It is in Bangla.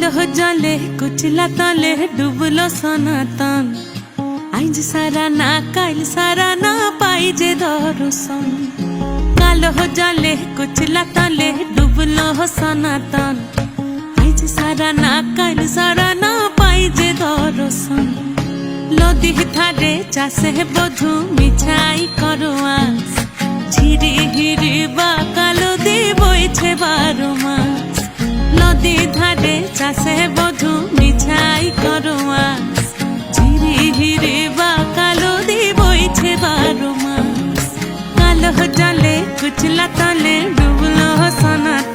কালো জলে কুচলা তলে ডুবলো সনাতন। আইজ সারা না কাল সারা না পাই যে দর্শন। কালো জলে কুচলা তলে ডুবলো সনাতন। আইজ সারা না কাল সারা না পাই যে দর্শন। নদী ধারে চাষে বধু মিছাই করোয়াস। ঝিরি হিরি বা কালো দি বইছে 12 মাস। নদী ধারে চাষে বধু মিছাই করোয়াস। ঝিরি হিরি বা কালো দি বইছে 12 মাস। কালো জলে কুচলা তলে ডুবলো সনাতন।